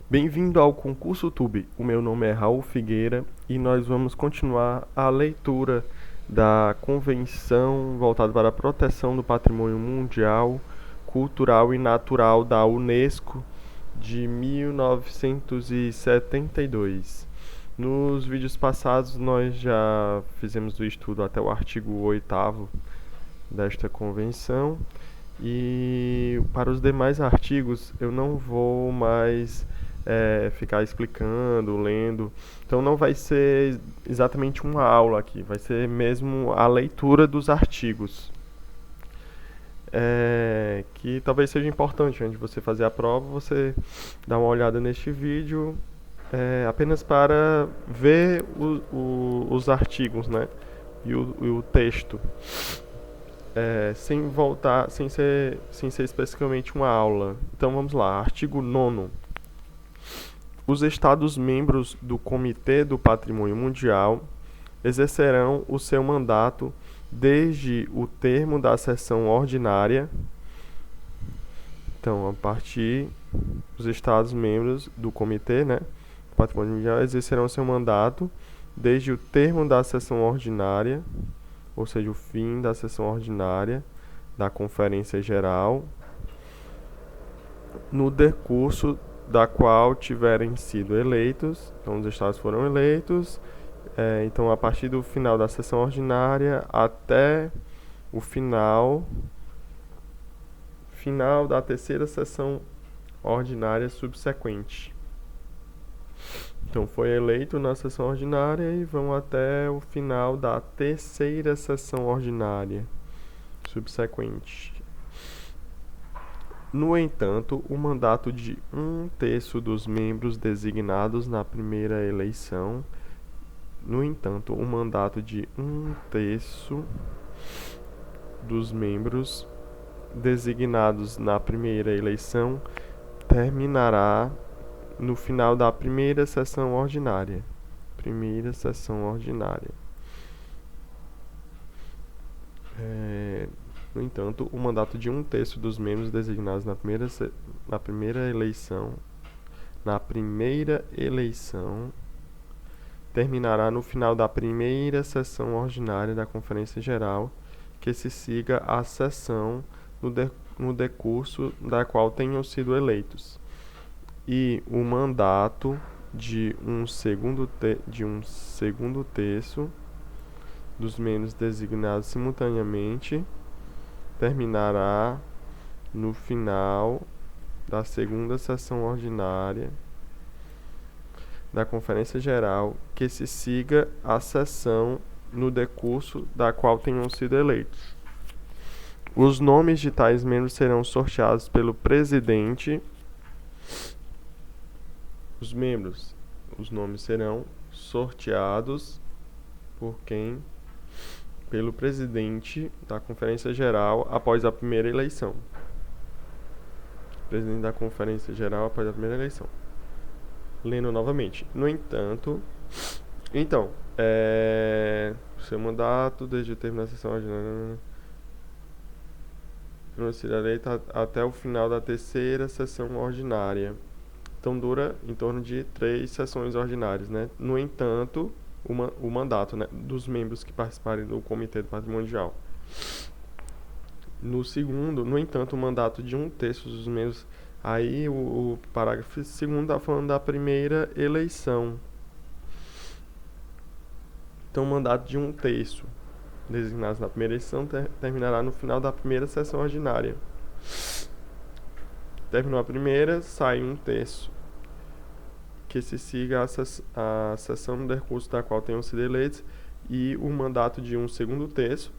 Bem-vindo ao Concurso Tube. O meu nome é Raul Figueira e nós vamos continuar a leitura da Convenção voltada para a proteção do patrimônio mundial, cultural e natural da Unesco de 1972. Nos vídeos passados nós já fizemos o estudo até o artigo 8º desta convenção e para os demais artigos eu não vou mais ficar explicando, lendo. Então não vai ser exatamente uma aula aqui, vai ser mesmo a leitura dos artigos. Que talvez seja importante antes de você fazer a prova, você dar uma olhada neste vídeo apenas para ver os artigos, né? E o texto. Sem ser especificamente uma aula. Então vamos lá, artigo 9º. Os Estados-membros do Comitê do Patrimônio Mundial exercerão o seu mandato desde o termo da sessão ordinária. Então, a partir dos Estados-membros do Comitê, né, do Patrimônio Mundial exercerão seu mandato desde o termo da sessão ordinária, ou seja, o fim da sessão ordinária da Conferência Geral, no decurso da qual tiverem sido eleitos. Então, os estados foram eleitos. Então, a partir do final da sessão ordinária até o final da terceira sessão ordinária subsequente. Então, foi eleito na sessão ordinária e vão até o final da terceira sessão ordinária subsequente. No entanto, o mandato de 1/3 dos membros designados na primeira eleição. No entanto, o mandato de 1/3 dos membros designados na primeira eleição terminará no final da primeira sessão ordinária. Primeira sessão ordinária. No entanto, o mandato de 1/3 dos membros designados na primeira eleição terminará no final da primeira sessão ordinária da Conferência Geral, que se siga a sessão no decurso da qual tenham sido eleitos. E o mandato de um segundo terço dos membros designados simultaneamente terminará no final da segunda sessão ordinária da Conferência Geral, que se siga a sessão no decurso da qual tenham sido eleitos. Os nomes de tais membros serão sorteados pelo presidente. Os nomes serão sorteados por quem? Pelo presidente da Conferência Geral após a primeira eleição. Presidente da Conferência Geral após a primeira eleição. Lendo novamente. No entanto, seu mandato desde o termo da sessão ordinária não será eleito até o final da terceira sessão ordinária. Então dura em torno de 3 sessões ordinárias, né? No entanto, o mandato, né, dos membros que participarem do Comitê do Patrimônio Mundial. No entanto, o mandato de 1/3 dos membros. Aí o parágrafo 2º está falando da primeira eleição. Então, o mandato de 1/3 designados na primeira eleição terminará no final da primeira sessão ordinária. Terminou a primeira, sai 1/3. Que se siga a sessão no decurso da qual tenham sido eleitos, e o mandato de um segundo terço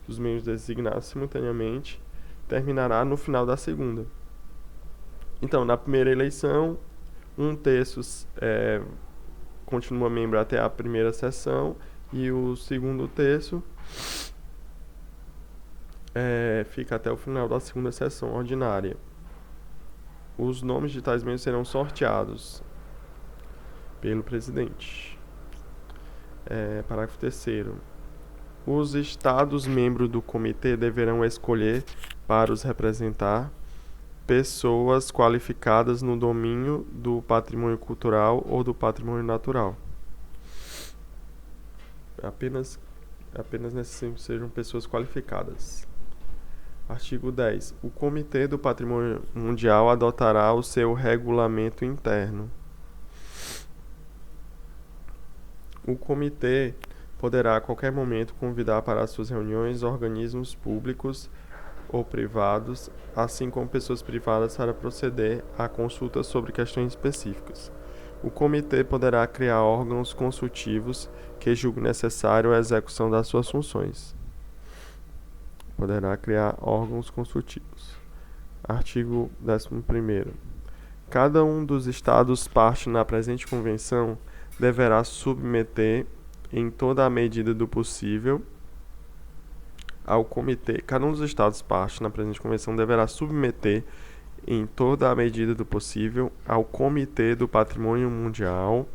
dos membros designados simultaneamente terminará no final da segunda. Então, na primeira eleição, 1/3 continua membro até a primeira sessão, e o segundo terço fica até o final da segunda sessão ordinária. Os nomes de tais membros serão sorteados pelo presidente. Parágrafo 3º. Os Estados membros do comitê deverão escolher para os representar pessoas qualificadas no domínio do patrimônio cultural ou do patrimônio natural. Apenas necessariamente sejam pessoas qualificadas. Artigo 10. O Comitê do Patrimônio Mundial adotará o seu regulamento interno. O comitê poderá a qualquer momento convidar para as suas reuniões organismos públicos ou privados, assim como pessoas privadas, para proceder a consultas sobre questões específicas. O comitê poderá criar órgãos consultivos que julgue necessário a execução das suas funções. Poderá criar órgãos consultivos. Artigo 11º. Cada um dos Estados parte na presente convenção deverá submeter, em toda a medida do possível, ao comitê. Cada um dos Estados parte na presente convenção deverá submeter, em toda a medida do possível, ao Comitê do Patrimônio Mundial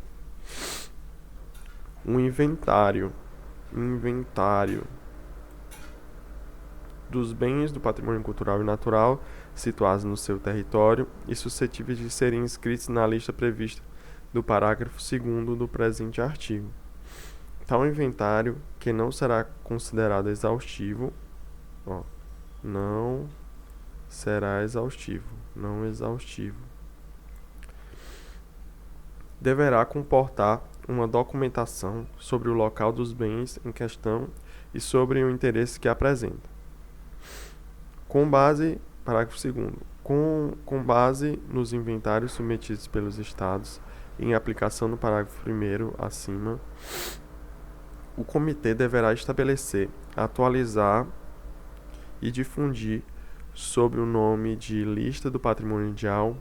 um inventário dos bens do patrimônio cultural e natural situados no seu território e suscetíveis de serem inscritos na lista prevista do parágrafo 2º do presente artigo. Tal inventário, que não será considerado exaustivo, não exaustivo, deverá comportar uma documentação sobre o local dos bens em questão e sobre o interesse que apresenta. Parágrafo 2º. Com base nos inventários submetidos pelos Estados, em aplicação do parágrafo 1º acima, o comitê deverá estabelecer, atualizar e difundir, sob o nome de Lista do Patrimônio Mundial,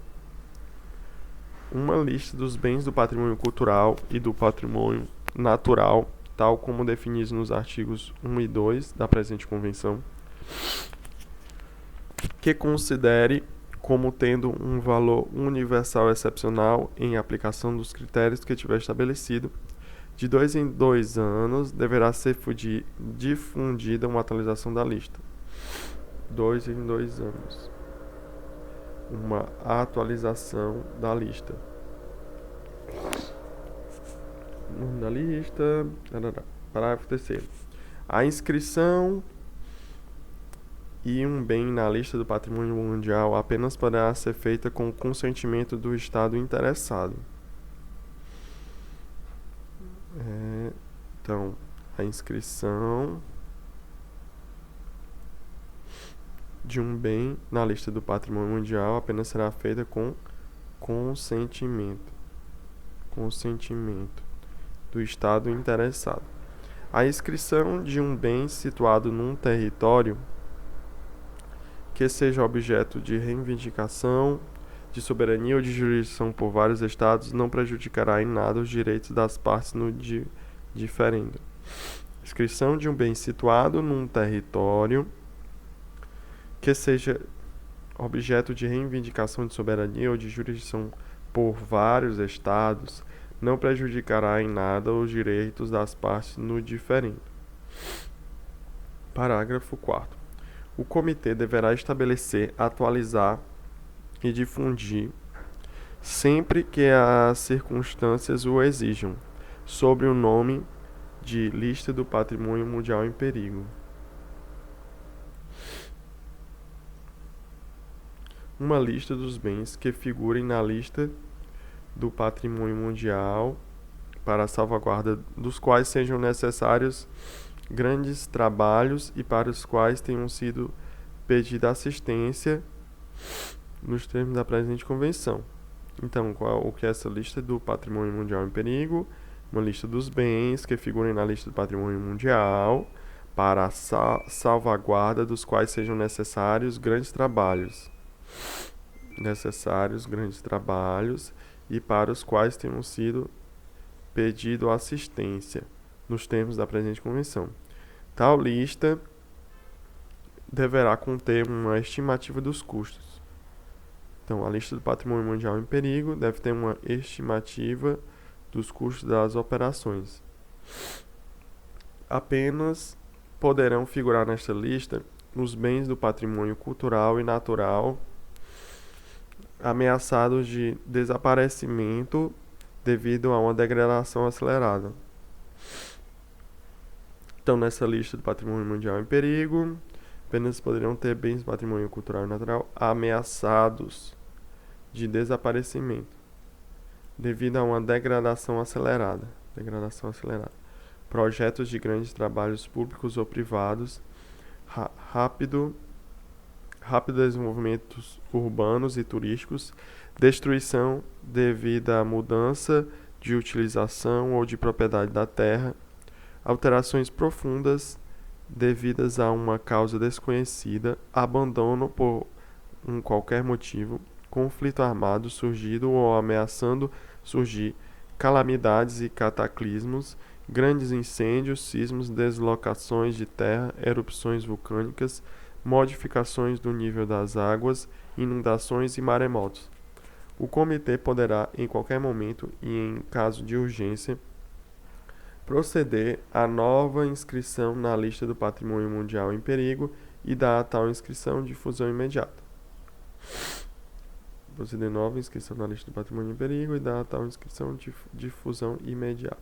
uma lista dos bens do patrimônio cultural e do patrimônio natural, tal como definidos nos artigos 1 e 2 da presente convenção, que considere como tendo um valor universal excepcional em aplicação dos critérios que tiver estabelecido. De 2 em 2 anos deverá ser difundida uma atualização da lista. 2 em 2 anos. Uma atualização da lista. Nome da lista. Parágrafo 3º. A inscrição e um bem na lista do patrimônio mundial apenas poderá ser feita com o consentimento do Estado interessado. Então, a inscrição de um bem na lista do patrimônio mundial apenas será feita com consentimento do Estado interessado. A inscrição de um bem situado num território que seja objeto de reivindicação de soberania ou de jurisdição por vários estados não prejudicará em nada os direitos das partes no diferendo. Inscrição de um bem situado num território que seja objeto de reivindicação de soberania ou de jurisdição por vários estados não prejudicará em nada os direitos das partes no diferendo. Parágrafo 4º. O comitê deverá estabelecer, atualizar e difundir, sempre que as circunstâncias o exijam, sobre o nome de Lista do Patrimônio Mundial em Perigo. Uma lista dos bens que figurem na lista do patrimônio mundial, para a salvaguarda dos quais sejam necessários grandes trabalhos e para os quais tenham sido pedida assistência nos termos da presente convenção. Então, o que é essa lista do patrimônio mundial em perigo? Uma lista dos bens que figurem na lista do patrimônio mundial para a salvaguarda dos quais sejam necessários grandes trabalhos e para os quais tenham sido pedido assistência nos termos da presente convenção. Tal lista deverá conter uma estimativa dos custos. Então, a lista do patrimônio mundial em perigo deve ter uma estimativa dos custos das operações. Apenas poderão figurar nesta lista os bens do patrimônio cultural e natural ameaçados de desaparecimento devido a uma degradação acelerada. Então, nessa lista do patrimônio mundial em perigo, apenas poderiam ter bens do patrimônio cultural e natural ameaçados de desaparecimento devido a uma degradação acelerada. Projetos de grandes trabalhos públicos ou privados, rápido desenvolvimento urbanos e turísticos, destruição devido à mudança de utilização ou de propriedade da terra, alterações profundas devidas a uma causa desconhecida, abandono por qualquer motivo, conflito armado surgido ou ameaçando surgir, calamidades e cataclismos, grandes incêndios, sismos, deslocações de terra, erupções vulcânicas, modificações do nível das águas, inundações e maremotos. O comitê poderá, em qualquer momento e em caso de urgência, proceder à nova inscrição na lista do patrimônio mundial em perigo e dar a tal inscrição difusão imediata. Proceder nova inscrição na lista do patrimônio em perigo e dar a tal inscrição difusão imediata.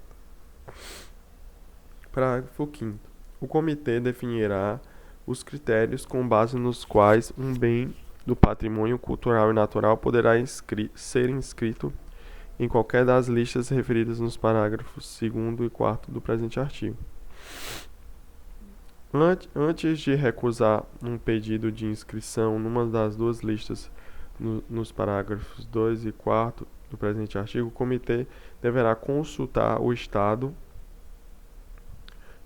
Parágrafo 5º. O comitê definirá os critérios com base nos quais um bem do patrimônio cultural e natural poderá ser inscrito em qualquer das listas referidas nos parágrafos 2º e 4º do presente artigo. Antes de recusar um pedido de inscrição numa das duas listas nos parágrafos 2 e 4 do presente artigo, o comitê deverá consultar o Estado,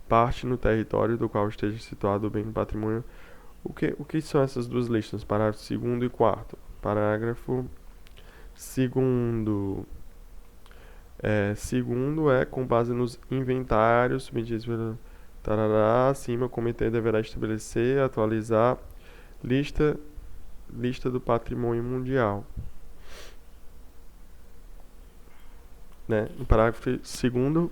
parte no território do qual esteja situado o bem do patrimônio. O que são essas duas listas? Parágrafo 2º e 4º. Parágrafo 2º. Segundo é com base nos inventários submetidos pelo acima, o comitê deverá estabelecer, atualizar lista do patrimônio mundial. No parágrafo 2º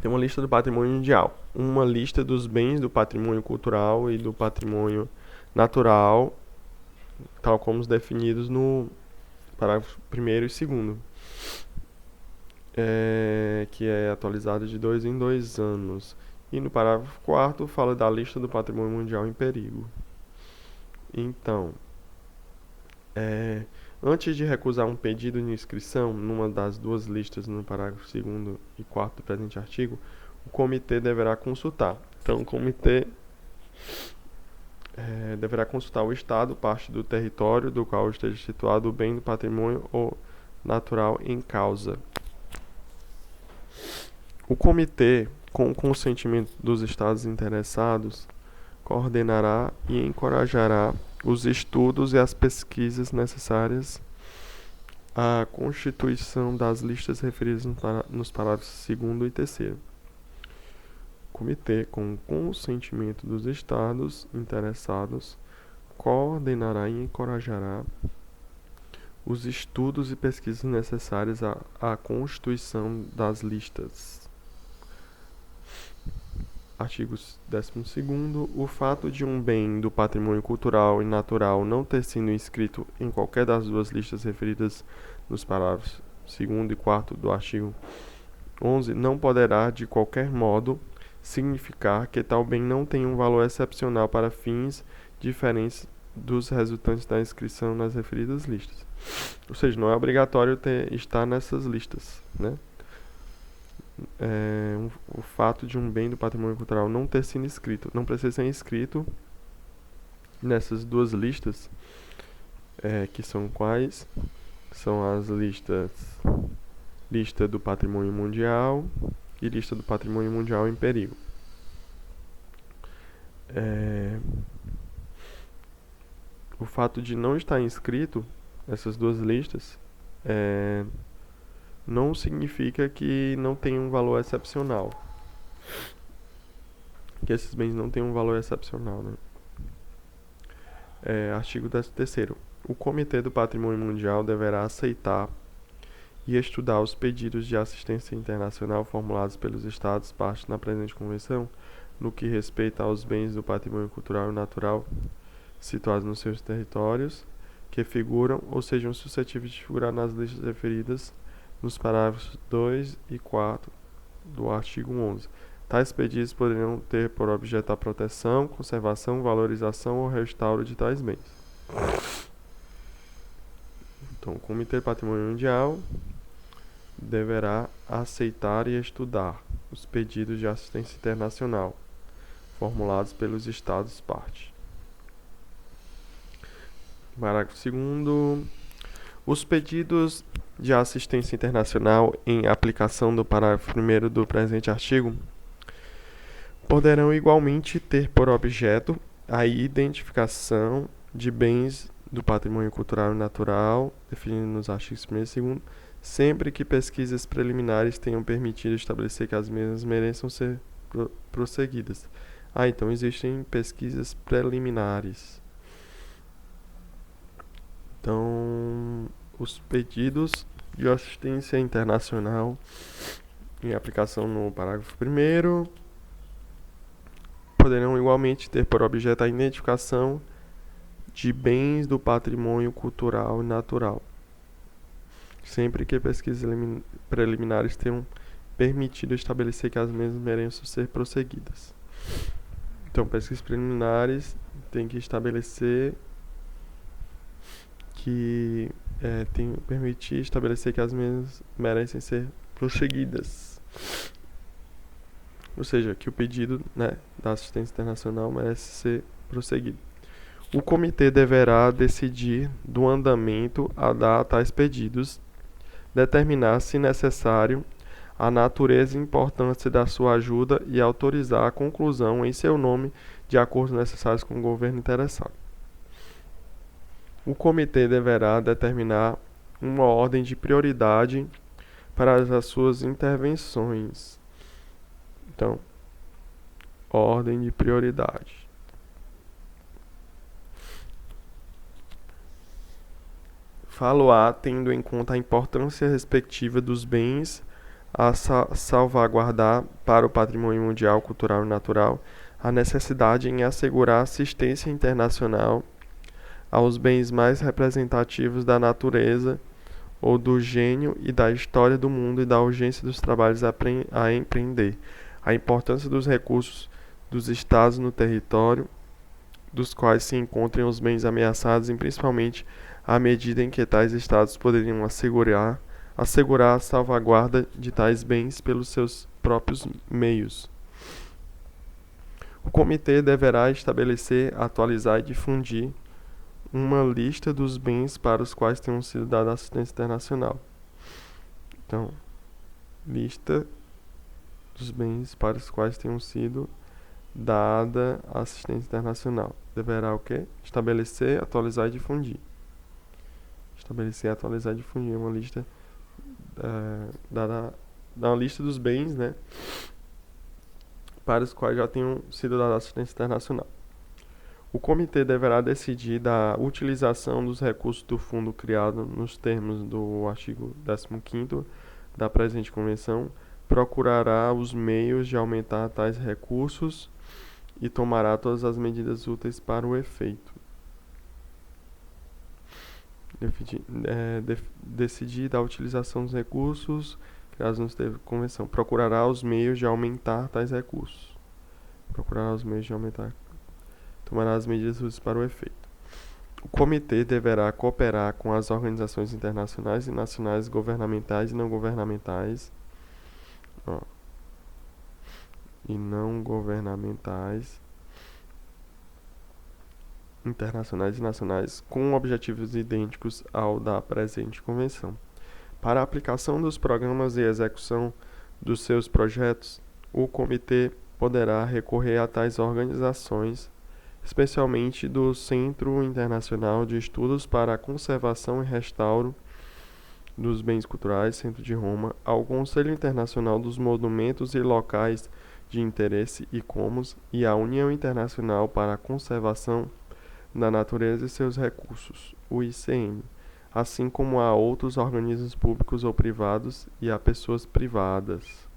tem uma lista do patrimônio mundial, uma lista dos bens do patrimônio cultural e do patrimônio natural, tal como os definidos no parágrafo 1º e 2º, que é atualizado de 2 em 2 anos. E no parágrafo 4º fala da lista do patrimônio mundial em perigo. Então, antes de recusar um pedido de inscrição numa das duas listas no parágrafo 2º e 4º do presente artigo, o comitê deverá consultar. Então, o comitê deverá consultar o Estado, parte do território do qual esteja situado o bem do patrimônio ou natural em causa. O comitê, com o consentimento dos Estados interessados, coordenará e encorajará os estudos e as pesquisas necessárias à constituição das listas referidas nos parágrafos 2º e 3º. O comitê, com o consentimento dos Estados interessados, coordenará e encorajará os estudos e pesquisas necessárias à constituição das listas. Artigo 12º. O fato de um bem do patrimônio cultural e natural não ter sido inscrito em qualquer das duas listas referidas nos parágrafos 2º e 4º do artigo 11 não poderá, de qualquer modo, significar que tal bem não tem um valor excepcional para fins diferentes dos resultantes da inscrição nas referidas listas. Ou seja, não é obrigatório estar nessas listas, o fato de um bem do patrimônio cultural não ter sido inscrito, não precisa ser inscrito nessas duas listas, que são quais? São as lista do patrimônio mundial e lista do patrimônio mundial em perigo. O fato de não estar inscrito nessas duas listas não significa que não tem um valor excepcional. Que esses bens não têm um valor excepcional, Artigo 13º. O Comitê do Patrimônio Mundial deverá aceitar e estudar os pedidos de assistência internacional formulados pelos Estados partes na presente convenção, no que respeita aos bens do patrimônio cultural e natural situados nos seus territórios, que figuram ou sejam suscetíveis de figurar nas listas referidas nos parágrafos 2 e 4 do artigo 11. Tais pedidos poderão ter por objeto a proteção, conservação, valorização ou restauro de tais bens. Então, o Comitê do Patrimônio Mundial deverá aceitar e estudar os pedidos de assistência internacional formulados pelos Estados-partes. Parágrafo 2º. Os pedidos de assistência internacional em aplicação do parágrafo 1º do presente artigo poderão igualmente ter por objeto a identificação de bens do patrimônio cultural e natural, definido nos artigos 1º e 2º, sempre que pesquisas preliminares tenham permitido estabelecer que as mesmas mereçam ser prosseguidas. Então existem pesquisas preliminares. Então, os pedidos de assistência internacional em aplicação no parágrafo 1º poderão igualmente ter por objeto a identificação de bens do patrimônio cultural e natural, sempre que pesquisas preliminares tenham permitido estabelecer que as mesmas mereçam ser prosseguidas. Então, pesquisas preliminares têm que estabelecer permitir estabelecer que as mesmas merecem ser prosseguidas. Ou seja, que o pedido, da assistência internacional merece ser prosseguido. O comitê deverá decidir do andamento a dar a tais pedidos, determinar, se necessário, a natureza e importância da sua ajuda e autorizar a conclusão em seu nome de acordos necessários com o governo interessado. O comitê deverá determinar uma ordem de prioridade para as suas intervenções. Então, ordem de prioridade. Falo-á tendo em conta a importância respectiva dos bens a salvaguardar para o patrimônio mundial, cultural e natural, a necessidade em assegurar assistência internacional aos bens mais representativos da natureza ou do gênio e da história do mundo e da urgência dos trabalhos a empreender, a importância dos recursos dos estados no território dos quais se encontrem os bens ameaçados e principalmente à medida em que tais estados poderiam assegurar a salvaguarda de tais bens pelos seus próprios meios. O comitê deverá estabelecer, atualizar e difundir uma lista dos bens para os quais tenham sido dada assistência internacional. Então, lista dos bens para os quais tenham sido dada assistência internacional. Deverá o quê? Estabelecer, atualizar e difundir. Estabelecer, atualizar e difundir uma lista da lista dos bens, para os quais já tenham sido dada assistência internacional. O comitê deverá decidir da utilização dos recursos do fundo criado nos termos do artigo 15º da presente convenção, procurará os meios de aumentar tais recursos e tomará todas as medidas úteis para o efeito. Decidir da utilização dos recursos criados nos termos da convenção, procurará os meios de aumentar tais recursos. Tomará as medidas úteis para o efeito. O comitê deverá cooperar com as organizações internacionais e nacionais, governamentais e não governamentais, internacionais e nacionais, com objetivos idênticos ao da presente convenção. Para a aplicação dos programas e execução dos seus projetos, o comitê poderá recorrer a tais organizações, especialmente do Centro Internacional de Estudos para a Conservação e Restauro dos Bens Culturais, Centro de Roma, ao Conselho Internacional dos Monumentos e Locais de Interesse ICOMOS e à União Internacional para a Conservação da Natureza e seus Recursos, o ICN, assim como a outros organismos públicos ou privados e a pessoas privadas.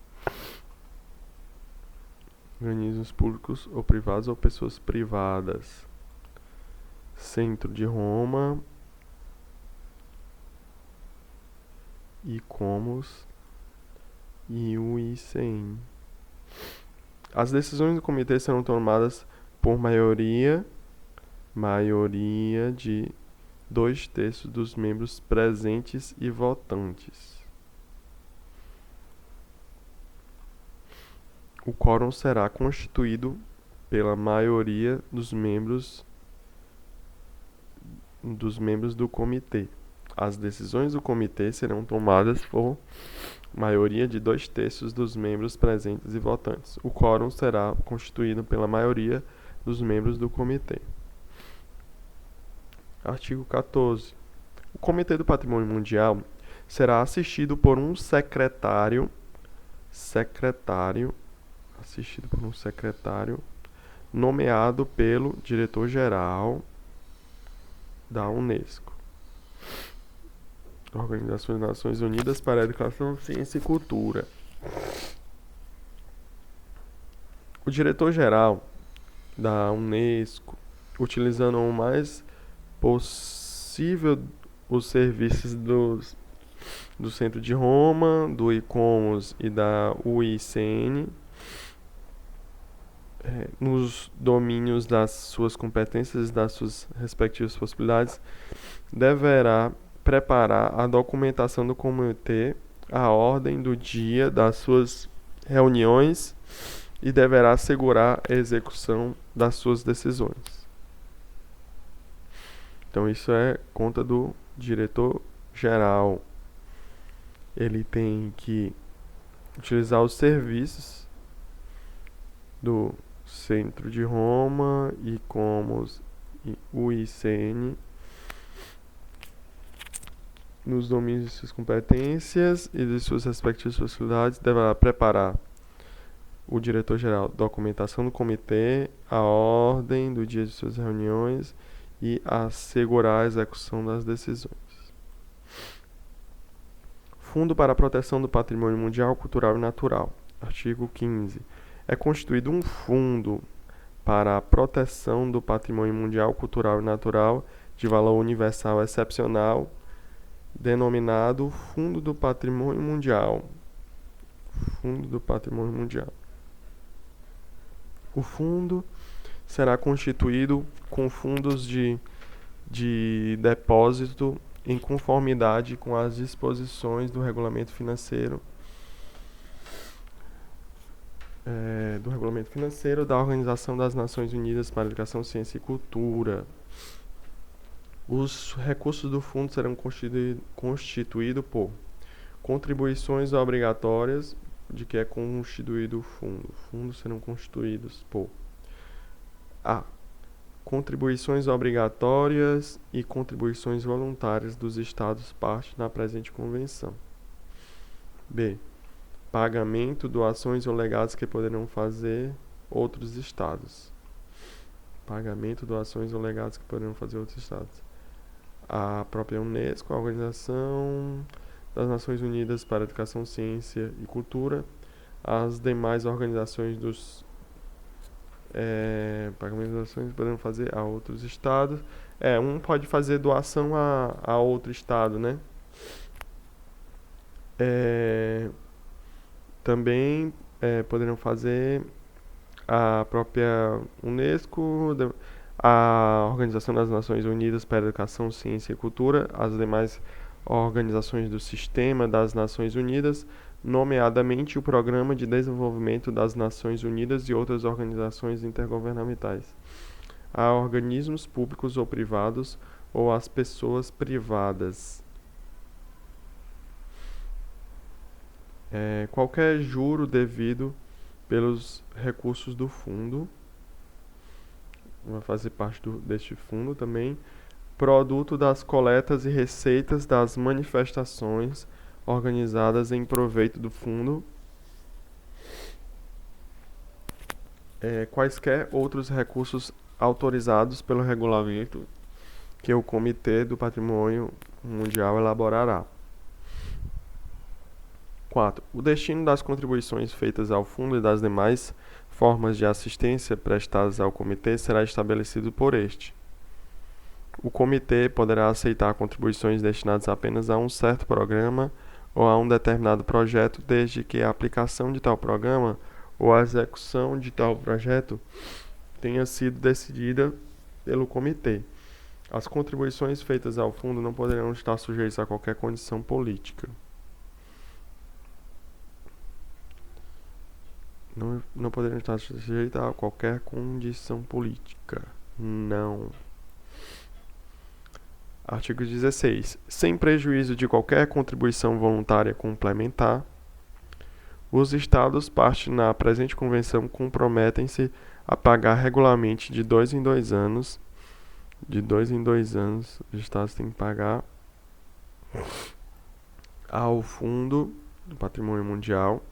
Organismos públicos ou privados ou pessoas privadas. Centro de Roma, ICOMOS e o ICN. As decisões do comitê serão tomadas por maioria de 2/3 dos membros presentes e votantes. O quórum será constituído pela maioria dos membros do comitê. As decisões do comitê serão tomadas por maioria de 2/3 dos membros presentes e votantes. O quórum será constituído pela maioria dos membros do comitê. Artigo 14. O Comitê do Patrimônio Mundial será assistido por um secretário nomeado pelo diretor-geral da Unesco, Organização das Nações Unidas para a Educação, Ciência e Cultura. O diretor-geral da Unesco, utilizando o mais possível os serviços do Centro de Roma, do ICOMOS e da UICN, nos domínios das suas competências e das suas respectivas possibilidades, deverá preparar a documentação do comitê, a ordem do dia das suas reuniões e deverá assegurar a execução das suas decisões. Então isso é conta do diretor-geral. Ele tem que utilizar os serviços do Centro de Roma, ICOMOS e UICN nos domínios de suas competências e de suas respectivas possibilidades. Deverá preparar o diretor-geral documentação do comitê, a ordem do dia de suas reuniões e assegurar a execução das decisões. Fundo para a Proteção do Patrimônio Mundial, Cultural e Natural. Artigo 15. É constituído um fundo para a proteção do patrimônio mundial, cultural e natural de valor universal excepcional, denominado Fundo do Patrimônio Mundial. Fundo do Patrimônio Mundial. O fundo será constituído com fundos de depósito em conformidade com as disposições do Regulamento Financeiro da Organização das Nações Unidas para a Educação, Ciência e Cultura. Os recursos do fundo serão constituídos por contribuições obrigatórias de que é constituído o fundo. Fundos serão constituídos por A. Contribuições obrigatórias e contribuições voluntárias dos Estados parte na presente convenção. B. Pagamento, doações ou legados que poderão fazer outros Estados. Pagamento, doações ou legados que poderão fazer outros Estados. A própria Unesco, a Organização das Nações Unidas para a Educação, Ciência e Cultura, as demais organizações pagamento de doações podemos fazer a outros estados. Um pode fazer doação a outro estado, né? Também poderão fazer a própria Unesco, a Organização das Nações Unidas para a Educação, Ciência e Cultura, as demais organizações do Sistema das Nações Unidas, nomeadamente o Programa de Desenvolvimento das Nações Unidas e outras organizações intergovernamentais, a organismos públicos ou privados ou às pessoas privadas. Qualquer juro devido pelos recursos do fundo vai fazer parte deste fundo também, produto das coletas e receitas das manifestações organizadas em proveito do fundo, quaisquer outros recursos autorizados pelo regulamento que o Comitê do Patrimônio Mundial elaborará. 4. O destino das contribuições feitas ao fundo e das demais formas de assistência prestadas ao comitê será estabelecido por este. O comitê poderá aceitar contribuições destinadas apenas a um certo programa ou a um determinado projeto, desde que a aplicação de tal programa ou a execução de tal projeto tenha sido decidida pelo comitê. As contribuições feitas ao fundo não poderão estar sujeitas a qualquer condição política. Não poderão estar sujeitas a qualquer condição política. Não. Artigo 16. Sem prejuízo de qualquer contribuição voluntária complementar, os Estados partes na presente convenção comprometem-se a pagar regularmente de 2 em 2 anos. De 2 em 2 anos, os Estados têm que pagar ao Fundo do Patrimônio Mundial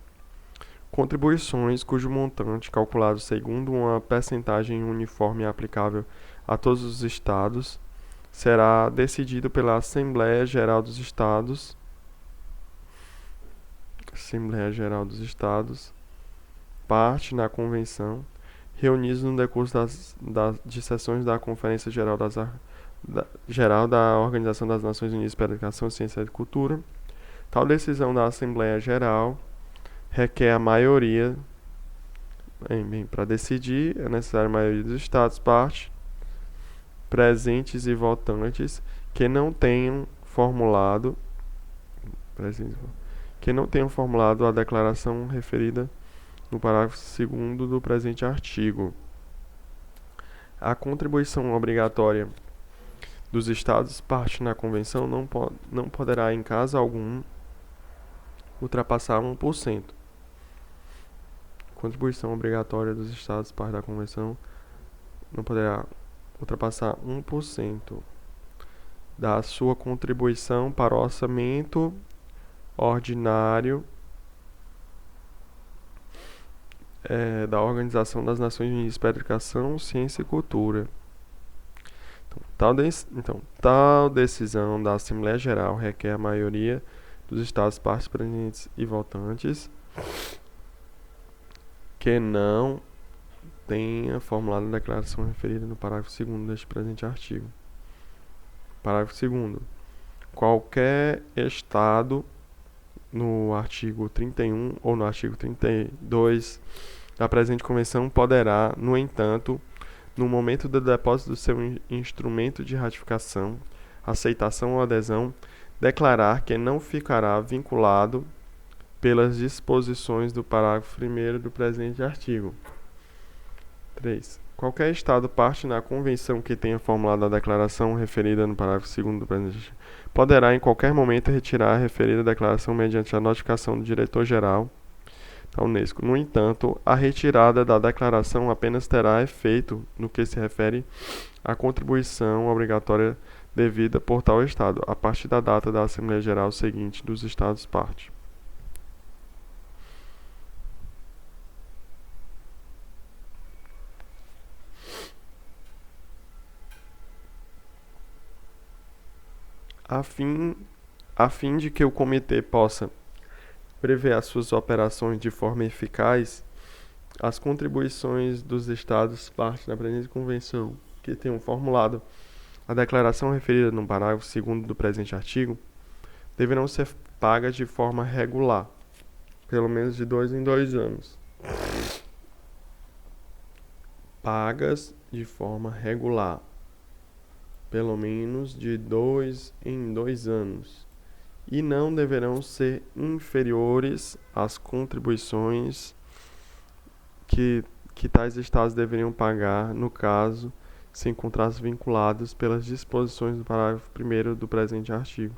contribuições cujo montante, calculado segundo uma percentagem uniforme aplicável a todos os Estados, será decidido pela Assembleia Geral dos Estados. Assembleia Geral dos Estados, parte na Convenção, reunidos no decurso de sessões da Conferência Geral da Organização das Nações Unidas para a Educação, Ciência e Cultura. Tal decisão da Assembleia Geral requer a maioria. Para decidir, é necessária a maioria dos Estados parte, presentes e votantes, que não tenham formulado a declaração referida no parágrafo 2º do presente artigo. A contribuição obrigatória dos Estados parte na Convenção não poderá, em caso algum, ultrapassar 1%. Contribuição obrigatória dos Estados parte da Convenção não poderá ultrapassar 1% da sua contribuição para o orçamento ordinário da Organização das Nações Unidas para a Educação, Ciência e Cultura. Tal decisão da Assembleia Geral requer a maioria dos Estados partes presentes e votantes que não tenha formulado a declaração referida no parágrafo 2º deste presente artigo. Parágrafo 2º. Qualquer Estado, no artigo 31 ou no artigo 32 da presente convenção, poderá, no entanto, no momento do depósito do seu instrumento de ratificação, aceitação ou adesão, declarar que não ficará vinculado pelas disposições do parágrafo 1º do presente artigo. 3. Qualquer Estado parte na convenção que tenha formulado a declaração referida no parágrafo 2º do presente artigo poderá, em qualquer momento, retirar a referida declaração mediante a notificação do diretor-geral da Unesco. No entanto, a retirada da declaração apenas terá efeito no que se refere à contribuição obrigatória devida por tal Estado, a partir da data da Assembleia Geral seguinte dos Estados-parte. A fim de que o comitê possa prever as suas operações de forma eficaz, as contribuições dos Estados parte da presente convenção que tenham formulado a declaração referida no parágrafo 2º do presente artigo deverão ser pagas de forma regular, pelo menos de 2 em 2 anos. Pagas de forma regular, pelo menos de 2 em 2 anos, e não deverão ser inferiores às contribuições que tais Estados deveriam pagar no caso se encontrassem vinculados pelas disposições do parágrafo 1º do presente artigo.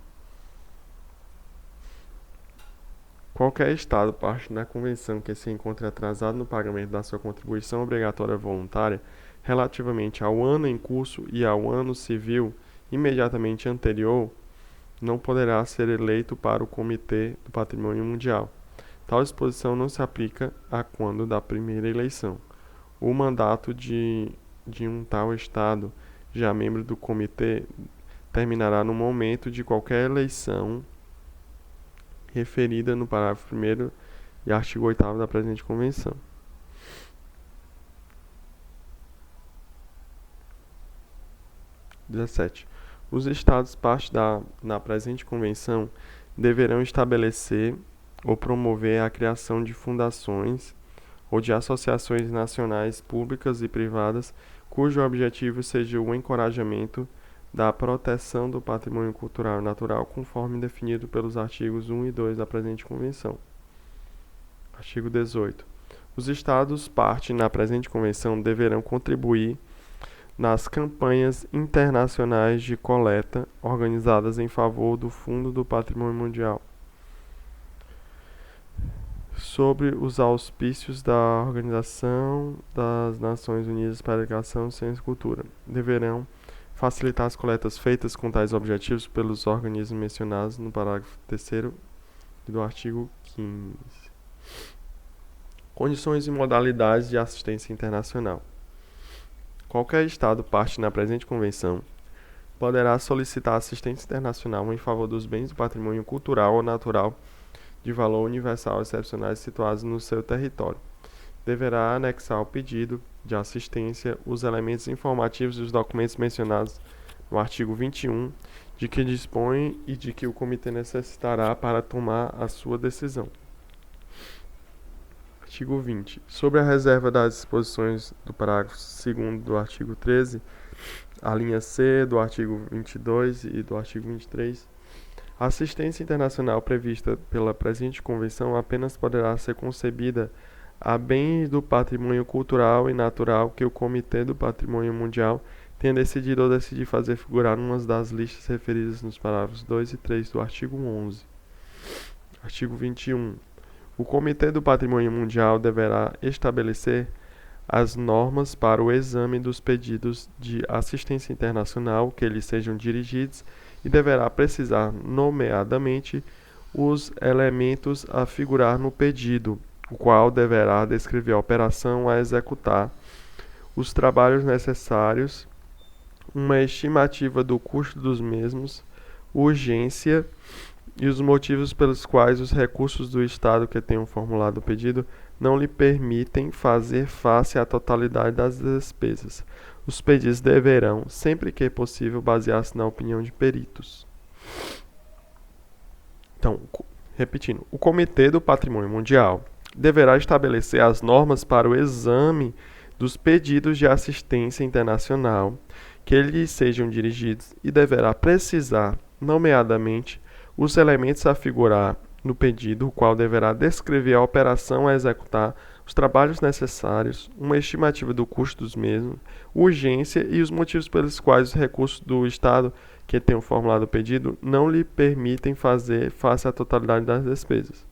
Qualquer Estado parte na Convenção que se encontre atrasado no pagamento da sua contribuição obrigatória voluntária relativamente ao ano em curso e ao ano civil imediatamente anterior, não poderá ser eleito para o Comitê do Patrimônio Mundial. Tal disposição não se aplica a quando da primeira eleição. O mandato de um tal Estado, já membro do Comitê, terminará no momento de qualquer eleição referida no parágrafo 1º e artigo 8º da presente Convenção. 17. Os Estados partes na presente convenção deverão estabelecer ou promover a criação de fundações ou de associações nacionais públicas e privadas cujo objetivo seja o encorajamento da proteção do patrimônio cultural e natural, conforme definido pelos artigos 1 e 2 da presente convenção. Artigo 18. Os Estados partes na presente convenção deverão contribuir nas campanhas internacionais de coleta organizadas em favor do Fundo do Patrimônio Mundial, sobre os auspícios da Organização das Nações Unidas para a Educação, Ciência e Cultura. Deverão facilitar as coletas feitas com tais objetivos pelos organismos mencionados no parágrafo 3º do artigo 15. Condições e modalidades de assistência internacional. Qualquer Estado parte na presente convenção poderá solicitar assistência internacional em favor dos bens do patrimônio cultural ou natural de valor universal excepcionais situados no seu território. Deverá anexar ao pedido de assistência os elementos informativos dos documentos mencionados no artigo 21, de que dispõe e de que o Comitê necessitará para tomar a sua decisão. Artigo 20. Sobre a reserva das disposições do parágrafo 2º do artigo 13, a linha C do artigo 22 e do artigo 23, a assistência internacional prevista pela presente convenção apenas poderá ser concebida a bens do patrimônio cultural e natural que o Comitê do Patrimônio Mundial tenha decidido ou decidir fazer figurar numa das listas referidas nos parágrafos 2 e 3 do artigo 11. Artigo 21. O Comitê do Patrimônio Mundial deverá estabelecer as normas para o exame dos pedidos de assistência internacional que lhes sejam dirigidos e deverá precisar, nomeadamente, os elementos a figurar no pedido, o qual deverá descrever a operação a executar, os trabalhos necessários, uma estimativa do custo dos mesmos, urgência e os motivos pelos quais os recursos do Estado que tenham formulado o pedido não lhe permitem fazer face à totalidade das despesas. Os pedidos deverão, sempre que possível, basear-se na opinião de peritos. Então, repetindo, o Comitê do Patrimônio Mundial deverá estabelecer as normas para o exame dos pedidos de assistência internacional que lhes sejam dirigidos e deverá precisar, nomeadamente, os elementos a figurar no pedido, o qual deverá descrever a operação a executar, os trabalhos necessários, uma estimativa do custo dos mesmos, urgência e os motivos pelos quais os recursos do Estado que tenham formulado o pedido não lhe permitem fazer face à totalidade das despesas.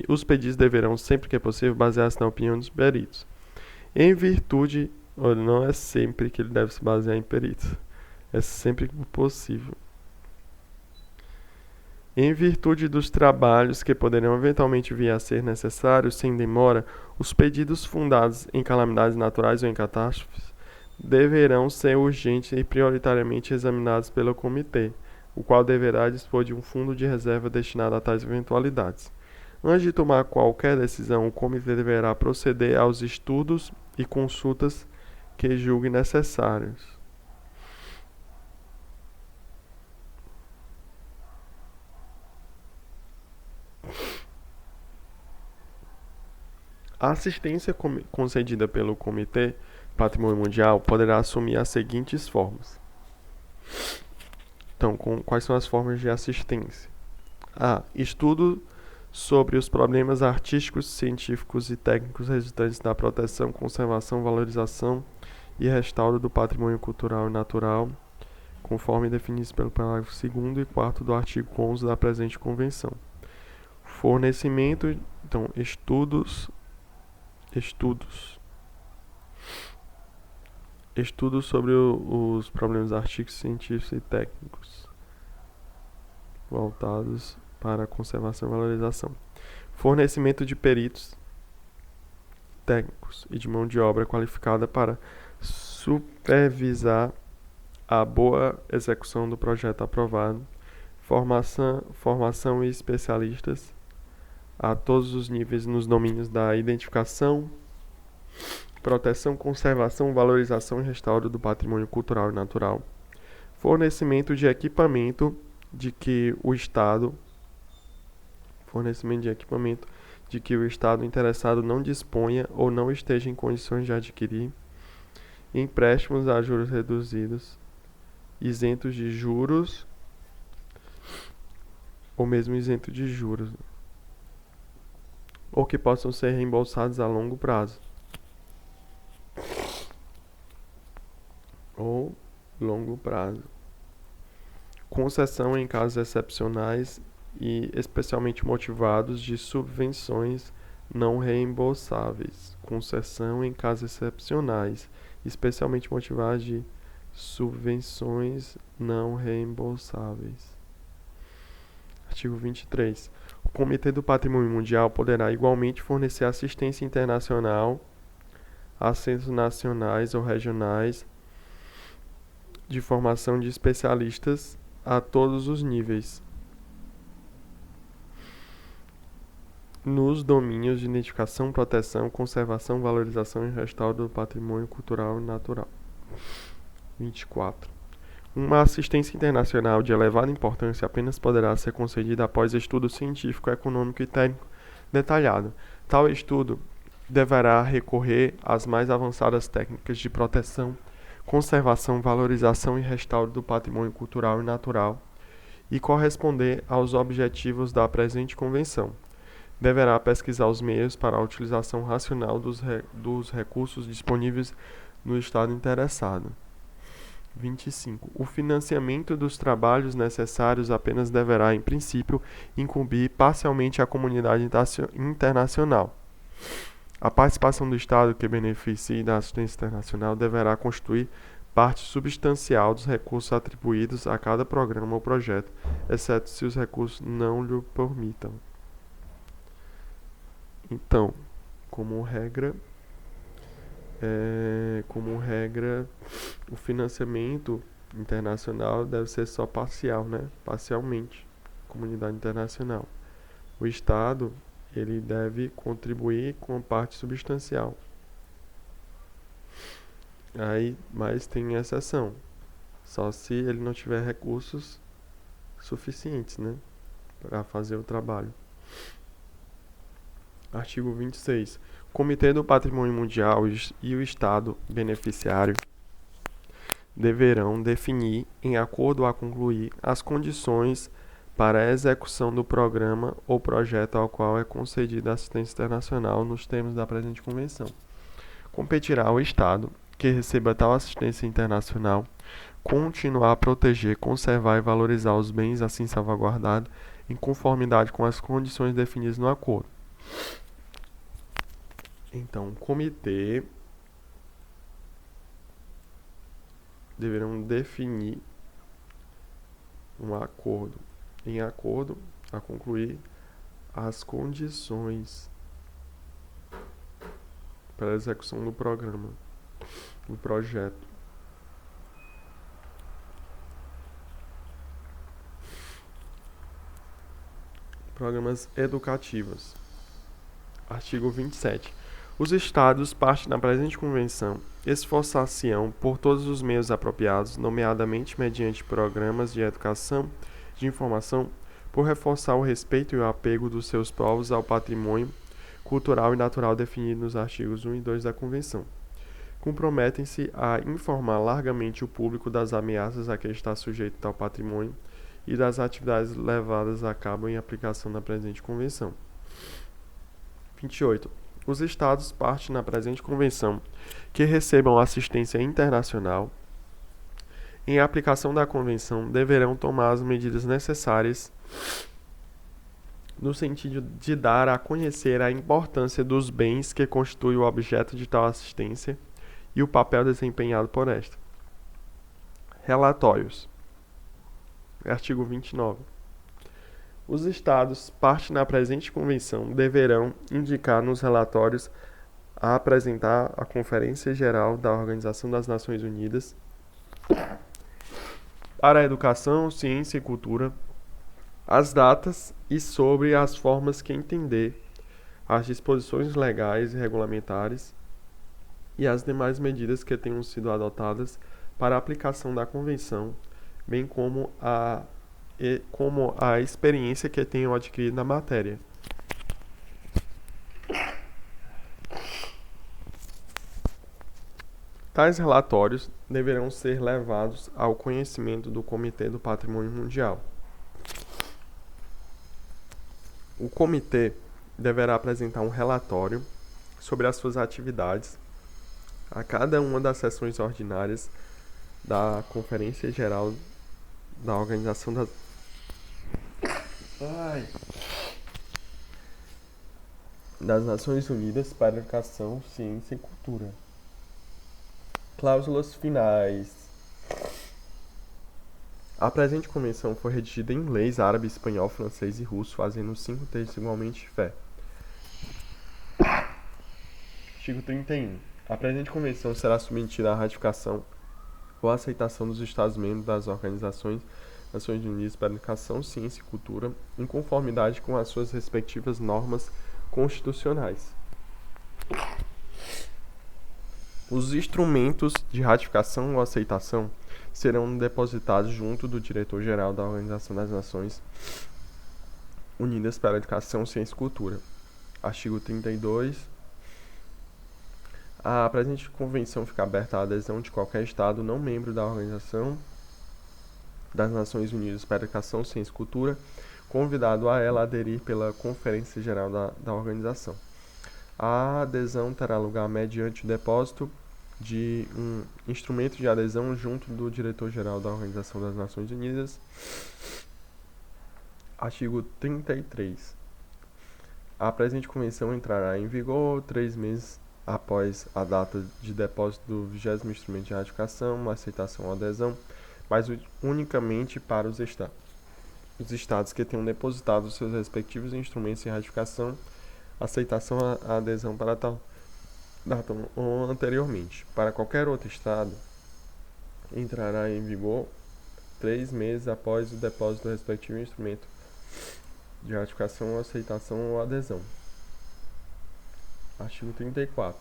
Os pedidos deverão, sempre que possível, basear-se na opinião dos peritos. Em virtude, não é sempre que ele deve se basear em peritos, é sempre que possível. Em virtude dos trabalhos que poderão eventualmente vir a ser necessários sem demora, os pedidos fundados em calamidades naturais ou em catástrofes deverão ser urgentes e prioritariamente examinados pelo Comitê, o qual deverá dispor de um fundo de reserva destinado a tais eventualidades. Antes de tomar qualquer decisão, o Comitê deverá proceder aos estudos e consultas que julgue necessários. A assistência concedida pelo Comitê Patrimônio Mundial poderá assumir as seguintes formas. Então, quais são as formas de assistência? A. Estudo sobre os problemas artísticos, científicos e técnicos resultantes da proteção, conservação, valorização e restauro do patrimônio cultural e natural, conforme definidos pelo parágrafo 2º e 4º do artigo 11 da presente convenção. Fornecimento, então, estudos sobre os problemas artísticos, científicos e técnicos voltados para a conservação e valorização. Fornecimento de peritos técnicos e de mão de obra qualificada para supervisar a boa execução do projeto aprovado. Formação e especialistas a todos os níveis nos domínios da identificação, proteção, conservação, valorização e restauro do patrimônio cultural e natural, fornecimento de equipamento de que o Estado interessado não disponha ou não esteja em condições de adquirir, empréstimos a juros reduzidos, isentos de juros ou mesmo isentos de juros, ou que possam ser reembolsados a longo prazo. Ou longo prazo. Concessão em casos excepcionais e especialmente motivados de subvenções não reembolsáveis. Concessão em casos excepcionais, especialmente motivados de subvenções não reembolsáveis. Artigo 23. O Comitê do Patrimônio Mundial poderá igualmente fornecer assistência internacional a centros nacionais ou regionais de formação de especialistas a todos os níveis, nos domínios de identificação, proteção, conservação, valorização e restauro do patrimônio cultural e natural. 24. Uma assistência internacional de elevada importância apenas poderá ser concedida após estudo científico, econômico e técnico detalhado. Tal estudo deverá recorrer às mais avançadas técnicas de proteção, conservação, valorização e restauro do patrimônio cultural e natural e corresponder aos objetivos da presente convenção. Deverá pesquisar os meios para a utilização racional dos recursos disponíveis no Estado interessado. 25. O financiamento dos trabalhos necessários apenas deverá, em princípio, incumbir parcialmente a comunidade internacional. A participação do Estado que beneficie da assistência internacional deverá constituir parte substancial dos recursos atribuídos a cada programa ou projeto, exceto se os recursos não lhe permitam. Então, como regra, o financiamento internacional deve ser só parcial, né? Parcialmente, comunidade internacional. O Estado, ele deve contribuir com parte substancial. Aí, mas tem exceção, só se ele não tiver recursos suficientes, né, para fazer o trabalho. Artigo 26. O Comitê do Patrimônio Mundial e o Estado beneficiário deverão definir, em acordo a concluir, as condições para a execução do programa ou projeto ao qual é concedida assistência internacional nos termos da presente convenção. Competirá ao Estado que receba tal assistência internacional continuar a proteger, conservar e valorizar os bens assim salvaguardados em conformidade com as condições definidas no acordo. Então, o comitê deverão definir um acordo, em acordo a concluir as condições para a execução do programa, do projeto. Programas educativos. Artigo 27. Os Estados, parte da presente convenção, esforçar-se-ão por todos os meios apropriados, nomeadamente mediante programas de educação, de informação, por reforçar o respeito e o apego dos seus povos ao patrimônio cultural e natural definido nos artigos 1 e 2 da Convenção. Comprometem-se a informar largamente o público das ameaças a que está sujeito tal patrimônio e das atividades levadas a cabo em aplicação da presente Convenção. 28. Os Estados, parte na presente Convenção, que recebam assistência internacional, em aplicação da Convenção, deverão tomar as medidas necessárias no sentido de dar a conhecer a importância dos bens que constituem o objeto de tal assistência e o papel desempenhado por esta. Relatórios. Artigo 29. Os Estados, parte na presente Convenção, deverão indicar nos relatórios a apresentar à Conferência Geral da Organização das Nações Unidas para a Educação, Ciência e Cultura as datas e sobre as formas que entender as disposições legais e regulamentares e as demais medidas que tenham sido adotadas para a aplicação da Convenção, bem como a experiência que tenham adquirido na matéria. Tais relatórios deverão ser levados ao conhecimento do Comitê do Patrimônio Mundial. O comitê deverá apresentar um relatório sobre as suas atividades a cada uma das sessões ordinárias da Conferência Geral da Organização das Nações Unidas para a Educação, Ciência e Cultura. Cláusulas finais. A presente convenção foi redigida em inglês, árabe, espanhol, francês e russo, fazendo 5 terços igualmente de fé. Artigo 31. A presente convenção será submetida à ratificação ou aceitação dos Estados-membros das Organizações Nações Unidas para a Educação, Ciência e Cultura, em conformidade com as suas respectivas normas constitucionais. Os instrumentos de ratificação ou aceitação serão depositados junto do diretor-geral da Organização das Nações Unidas para a Educação, Ciência e Cultura. Artigo 32. A presente convenção fica aberta à adesão de qualquer Estado não membro da Organização das Nações Unidas para a Educação, Ciência e Cultura, convidado a ela aderir pela Conferência Geral da Organização. A adesão terá lugar mediante o depósito de um instrumento de adesão junto do diretor-geral da Organização das Nações Unidas. Artigo 33. A presente convenção entrará em vigor 3 meses após a data de depósito do 20º instrumento de ratificação, aceitação ou adesão, mas unicamente para os Estados. Os Estados que tenham depositado os seus respectivos instrumentos de ratificação, aceitação ou adesão para tal data ou anteriormente. Para qualquer outro Estado, entrará em vigor 3 meses após o depósito do respectivo instrumento de ratificação, aceitação ou adesão. Artigo 34.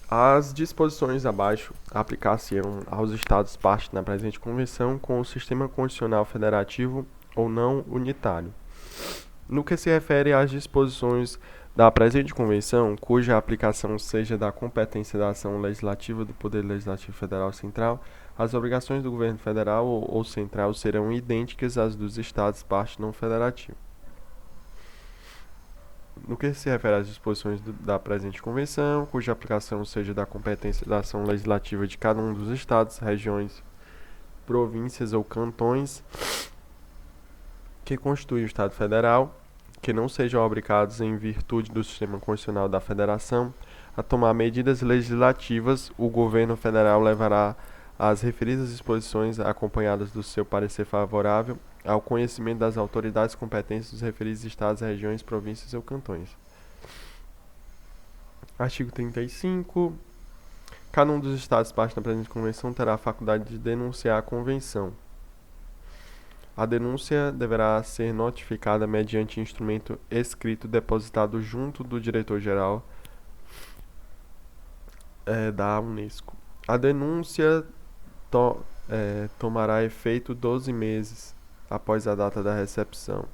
As disposições abaixo aplicar-se-ão aos Estados parte na presente Convenção com o sistema constitucional federativo ou não unitário. No que se refere às disposições da presente Convenção, cuja aplicação seja da competência da ação legislativa do Poder Legislativo Federal Central, as obrigações do Governo Federal ou Central serão idênticas às dos Estados parte não federativa. No que se refere às disposições da presente Convenção, cuja aplicação seja da competência da ação legislativa de cada um dos Estados, regiões, províncias ou cantões que constituem o Estado Federal, que não sejam obrigados, em virtude do sistema constitucional da Federação, a tomar medidas legislativas, o Governo Federal levará as referidas disposições, acompanhadas do seu parecer favorável, ao conhecimento das autoridades competentes dos referidos Estados, regiões, províncias ou cantões. Artigo 35. Cada um dos Estados parte da presente Convenção terá a faculdade de denunciar a Convenção. A denúncia deverá ser notificada mediante instrumento escrito depositado junto do diretor-geral da Unesco. A denúncia tomará efeito 12 meses após a data da recepção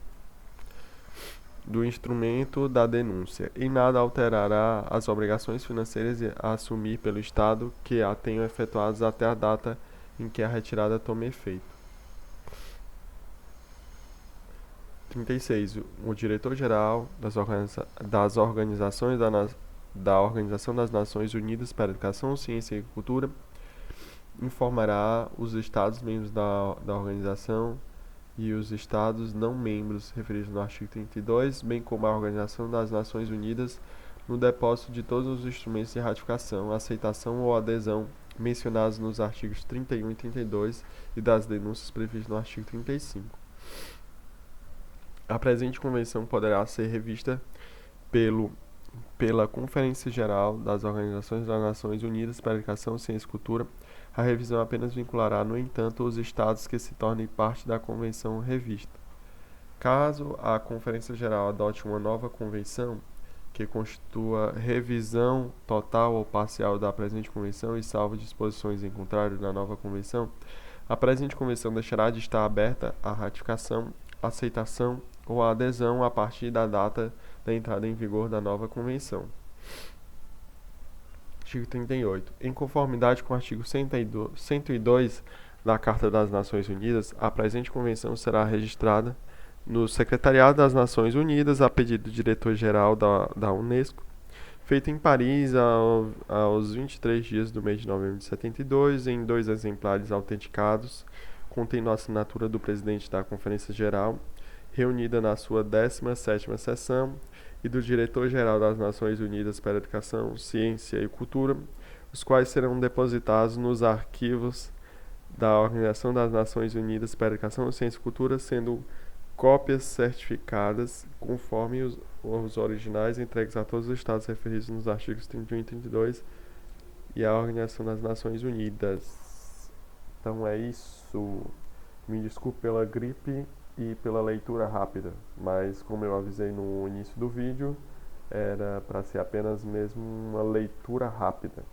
do instrumento da denúncia, e nada alterará as obrigações financeiras a assumir pelo Estado que a tenham efetuadas até a data em que a retirada tome efeito. 36. O diretor-geral das organizações da Organização das Nações Unidas para a Educação, Ciência e Cultura informará os Estados-membros da organização e os Estados não-membros referidos no artigo 32, bem como a Organização das Nações Unidas, no depósito de todos os instrumentos de ratificação, aceitação ou adesão mencionados nos artigos 31 e 32 e das denúncias previstas no artigo 35. A presente convenção poderá ser revista pela Conferência Geral das Organizações das Nações Unidas para a Educação, Ciência e Cultura. A revisão apenas vinculará, no entanto, os Estados que se tornem parte da convenção revista. Caso a Conferência Geral adote uma nova convenção, que constitua revisão total ou parcial da presente convenção e salvo disposições em contrário na nova convenção, a presente convenção deixará de estar aberta à ratificação, aceitação ou adesão a partir da data da entrada em vigor da nova convenção. Artigo 38. Em conformidade com o artigo 102 da Carta das Nações Unidas, a presente convenção será registrada no Secretariado das Nações Unidas a pedido do diretor-geral da Unesco, feito em Paris aos 23 dias do mês de novembro de 72, em 2 exemplares autenticados, contendo a assinatura do presidente da Conferência Geral, reunida na sua 17ª sessão, e do diretor-geral das Nações Unidas para a Educação, Ciência e Cultura, os quais serão depositados nos arquivos da Organização das Nações Unidas para a Educação, Ciência e Cultura, sendo cópias certificadas conforme os originais entregues a todos os estados referidos nos artigos 31 e 32 e à Organização das Nações Unidas. Então é isso. Me desculpe pela gripe e pela leitura rápida, mas como eu avisei no início do vídeo, era para ser apenas mesmo uma leitura rápida.